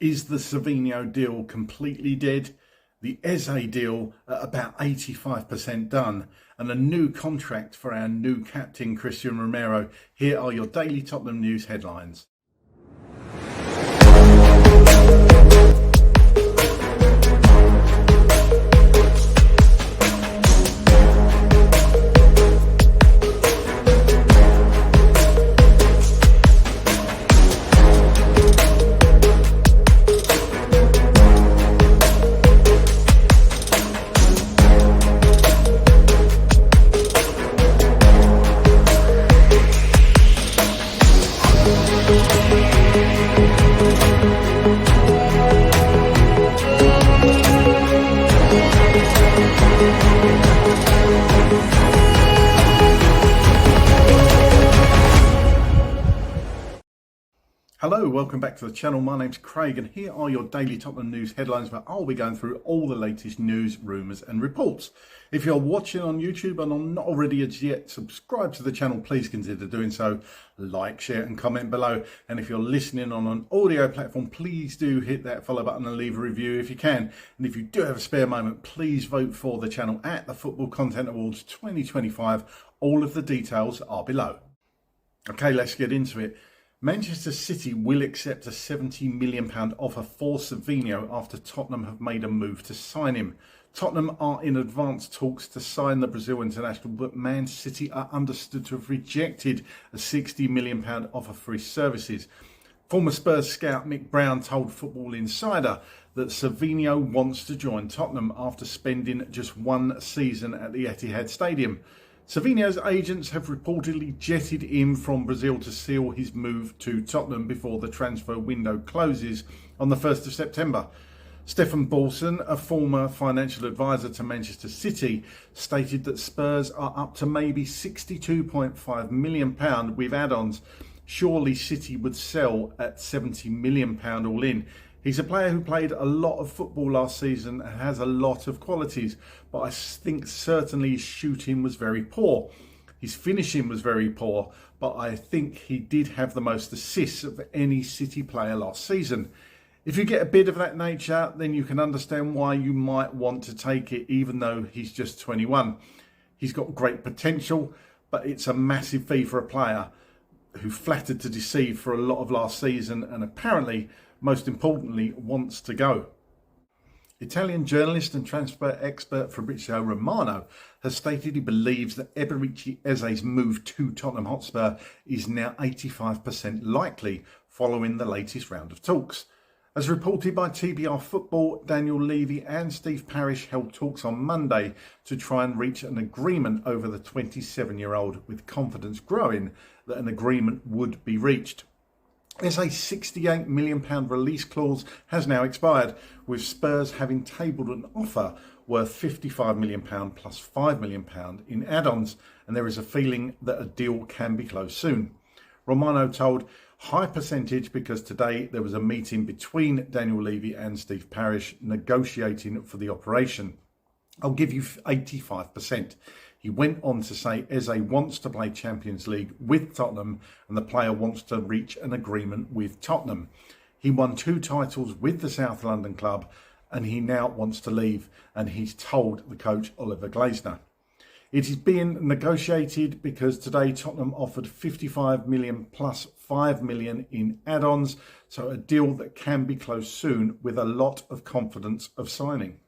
Is the Savinho deal completely dead? The Eze deal at about 85% done, and a new contract for our new captain Cristian Romero. Here are your daily Tottenham news headlines. Hello, welcome back to the channel. My name's Craig and here are your daily Tottenham news headlines where I'll be going through all the latest news, rumours and reports. If you're watching on YouTube and are not already as yet subscribed to the channel, please consider doing so. Like, share and comment below. And if you're listening on an audio platform, please do hit that follow button and leave a review if you can. And if you do have a spare moment, please vote for the channel at the Football Content Awards 2025. All of the details are below. Okay, let's get into it. Manchester City will accept a £70 million offer for Savinho after Tottenham have made a move to sign him. Tottenham are in advanced talks to sign the Brazil international, but Man City are understood to have rejected a £60 million offer for his services. Former Spurs scout Mick Brown told Football Insider that Savinho wants to join Tottenham after spending just one season at the Etihad Stadium. Savinho's agents have reportedly jetted him from Brazil to seal his move to Tottenham before the transfer window closes on the 1st of September. Stefan Bolson, a former financial advisor to Manchester City, stated that Spurs are up to maybe £62.5 million with add-ons. Surely City would sell at £70 million all in. He's a player who played a lot of football last season and has a lot of qualities, but I think certainly his shooting was very poor. His finishing was very poor, but I think he did have the most assists of any City player last season. If you get a bit of that nature, then you can understand why you might want to take it, even though he's just 21. He's got great potential, but it's a massive fee for a player who flattered to deceive for a lot of last season and apparently, most importantly, wants to go. Italian journalist and transfer expert Fabrizio Romero has stated he believes that Eberechi Eze's move to Tottenham Hotspur is now 85% likely following the latest round of talks. As reported by TBR Football, Daniel Levy and Steve Parish held talks on Monday to try and reach an agreement over the 27-year-old, with confidence growing that an agreement would be reached. Eze's £68 million release clause has now expired, with Spurs having tabled an offer worth £55 million plus £5 million in add-ons, and there is a feeling that a deal can be closed soon. Romero told High Percentage because today there was a meeting between Daniel Levy and Steve Parish negotiating for the operation. I'll give you 85%. He went on to say Eze wants to play Champions League with Tottenham and the player wants to reach an agreement with Tottenham. He won 2 titles with the South London club and he now wants to leave, and he's told the coach Oliver Glasner. It is being negotiated because today Tottenham offered £55 million plus £5 million in add-ons, so a deal that can be closed soon with a lot of confidence of signing.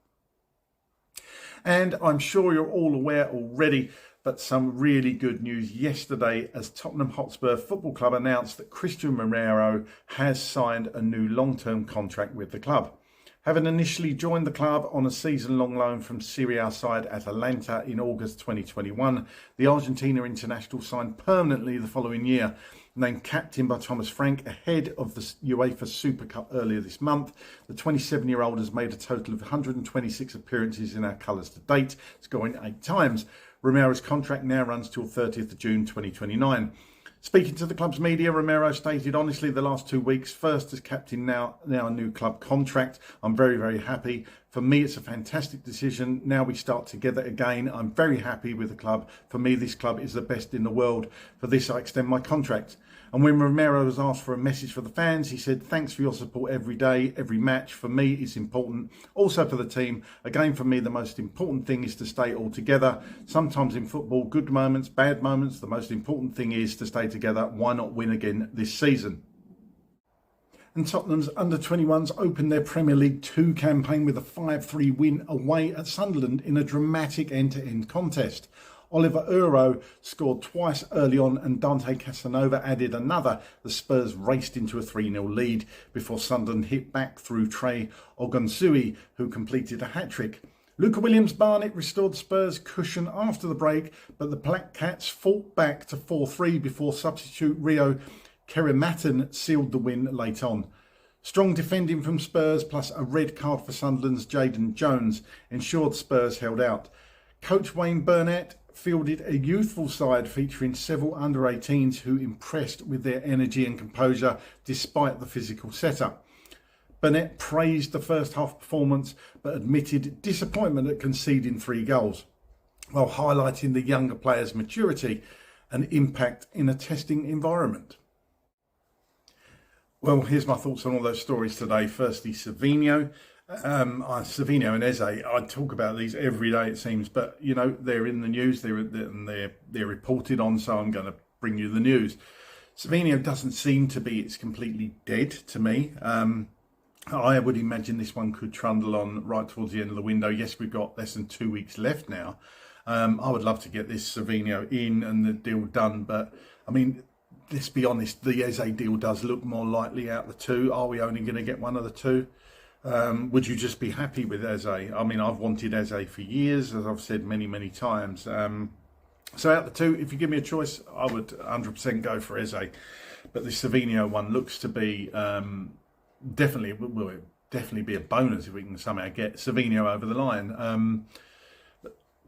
And I'm sure you're all aware already, but some really good news yesterday as Tottenham Hotspur Football Club announced that Cristian Romero has signed a new long-term contract with the club. Having initially joined the club on a season-long loan from Serie A side Atalanta in August 2021, the Argentina international signed permanently the following year. Named captain by Thomas Frank ahead of the UEFA Super Cup earlier this month, the 27-year-old has made a total of 126 appearances in our colours to date, scoring 8 times. Romero's contract now runs till 30th of June 2029. Speaking to the club's media, Romero stated, honestly, the last 2 weeks, first as captain, now a new club contract. I'm very, very happy. For me, it's a fantastic decision. Now we start together again. I'm very happy with the club. For me, this club is the best in the world. For this, I extend my contract. And when Romero was asked for a message for the fans, he said, "Thanks for your support every day, every match. For me, it's important. Also for the team. Again, for me, the most important thing is to stay all together. Sometimes in football, good moments, bad moments. The most important thing is to stay together. Why not win again this season?" And Tottenham's under-21s opened their Premier League 2 campaign with a 5-3 win away at Sunderland in a dramatic end-to-end contest. Oliver Euro scored twice early on and Dante Casanova added another. The Spurs raced into a 3-0 lead before Sunderland hit back through Trey Ogunsui, who completed a hat-trick. Luca Williams-Barnett restored Spurs' cushion after the break, but the Black Cats fought back to 4-3 before substitute Rio Kerimatin sealed the win late on. Strong defending from Spurs plus a red card for Sunderland's Jadon Jones ensured Spurs held out. Coach Wayne Burnett fielded a youthful side featuring several under-18s who impressed with their energy and composure despite the physical setup. Burnett praised the first half performance but admitted disappointment at conceding 3 goals, while highlighting the younger players' maturity and impact in a testing environment. Well, here's my thoughts on all those stories today. Firstly, Savinho. Savinho and Eze, I talk about these every day it seems, but you know, they're in the news, they're reported on, so I'm going to bring you the news. Savinho doesn't seem to be, it's completely dead to me. I would imagine this one could trundle on right towards the end of the window. Yes, we've got less than 2 weeks left now. I would love to get this Savinho in and the deal done, but I mean, let's be honest, the Eze deal does look more likely out of the two. Are we only going to get one of the two? Would you just be happy with Eze? I mean, I've wanted Eze for years, as I've said many, many times. So out of the two, if you give me a choice, I would 100% go for Eze. But the Savinho one looks to be definitely be a bonus if we can somehow get Savinho over the line.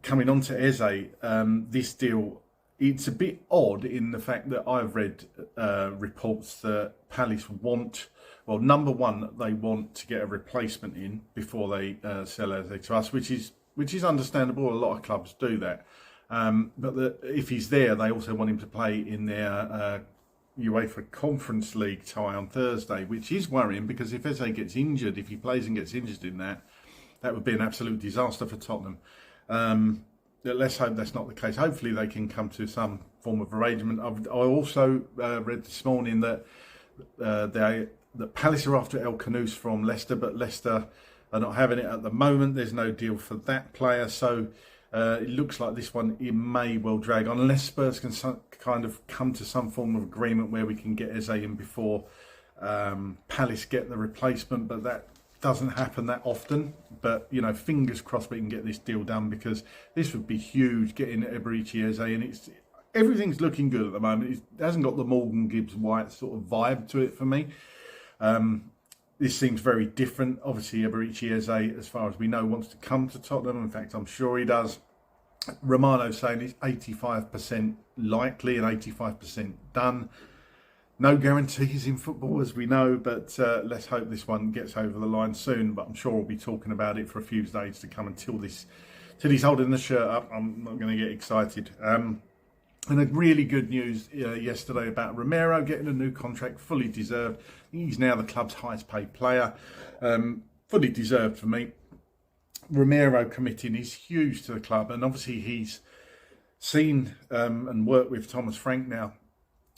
Coming on to Eze, this deal, it's a bit odd in the fact that I've read reports that Palace want, well, number one, they want to get a replacement in before they sell Eze to us, which is understandable. A lot of clubs do that. But if he's there, they also want him to play in their UEFA Conference League tie on Thursday, which is worrying because if Eze gets injured, if he plays and gets injured in that, that would be an absolute disaster for Tottenham. Let's hope that's not the case. Hopefully they can come to some form of arrangement. I also read this morning that that Palace are after El Khanous from Leicester, but Leicester are not having it at the moment. There's no deal for that player, so it looks like this one, it may well drag on unless Spurs can kind of come to some form of agreement where we can get Eze in before Palace get the replacement, but that doesn't happen that often. But you know, fingers crossed we can get this deal done, because this would be huge, getting Eberechi Eze, and everything's looking good at the moment. It hasn't got the Morgan Gibbs White sort of vibe to it for me. This seems very different. Obviously, Eberechi Eze, as far as we know, wants to come to Tottenham. In fact, I'm sure he does. Romero saying it's 85% likely and 85% done. No guarantees in football, as we know, but let's hope this one gets over the line soon. But I'm sure we'll be talking about it for a few days to come until he's holding the shirt up. I'm not going to get excited. And a really good news yesterday about Romero getting a new contract, fully deserved. He's now the club's highest paid player. Fully deserved for me. Romero committing is huge to the club, and obviously he's seen and worked with Thomas Frank now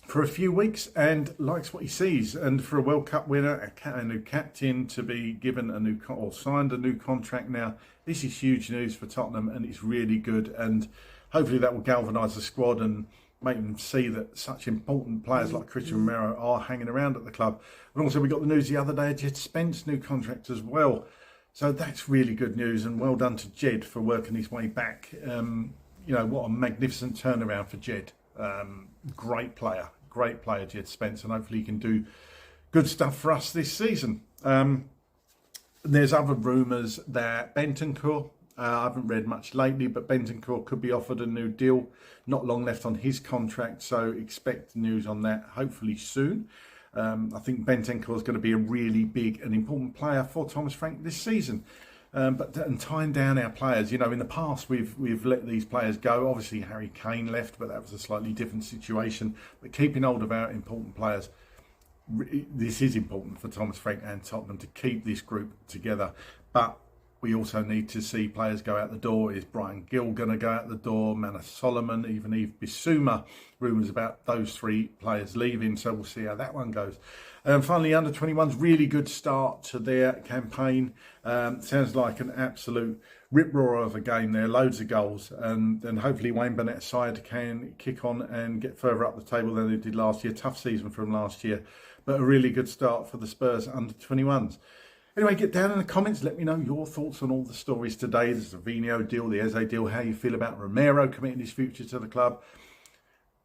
for a few weeks and likes what he sees. And for a World Cup winner, a new captain, to be given a new or signed a new contract now, this is huge news for Tottenham, and it's really good. And hopefully that will galvanise the squad and make them see that such important players like Cristian Romero are hanging around at the club. And also we got the news the other day, Jed Spence new contract as well. So that's really good news, and well done to Jed for working his way back. You know, what a magnificent turnaround for Jed. Great player, Jed Spence, and hopefully he can do good stuff for us this season. There's other rumours that Bentancur, I haven't read much lately, but Bentancur could be offered a new deal. Not long left on his contract, so expect news on that hopefully soon. I think Bentancur is going to be a really big and important player for Thomas Frank this season. and tying down our players. You know, in the past we've let these players go. Obviously, Harry Kane left, but that was a slightly different situation. But keeping hold of our important players, this is important for Thomas Frank and Tottenham to keep this group together. But we also need to see players go out the door. Is Brian Gill going to go out the door? Manor Solomon, even Yves Bissouma. Rumours about those three players leaving, so we'll see how that one goes. And finally, under 21s, really good start to their campaign. Sounds like an absolute rip-roar of a game there, loads of goals. And hopefully Wayne Burnett's side can kick on and get further up the table than they did last year. Tough season from last year, but a really good start for the Spurs under 21s. Anyway, get down in the comments. Let me know your thoughts on all the stories today. The Savinho deal, the Eze deal, how you feel about Romero committing his future to the club.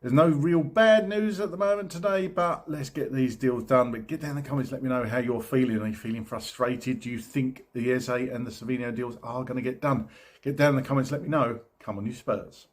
There's no real bad news at the moment today, but let's get these deals done. But get down in the comments. Let me know how you're feeling. Are you feeling frustrated? Do you think the Eze and the Savinho deals are going to get done? Get down in the comments. Let me know. Come on, you Spurs.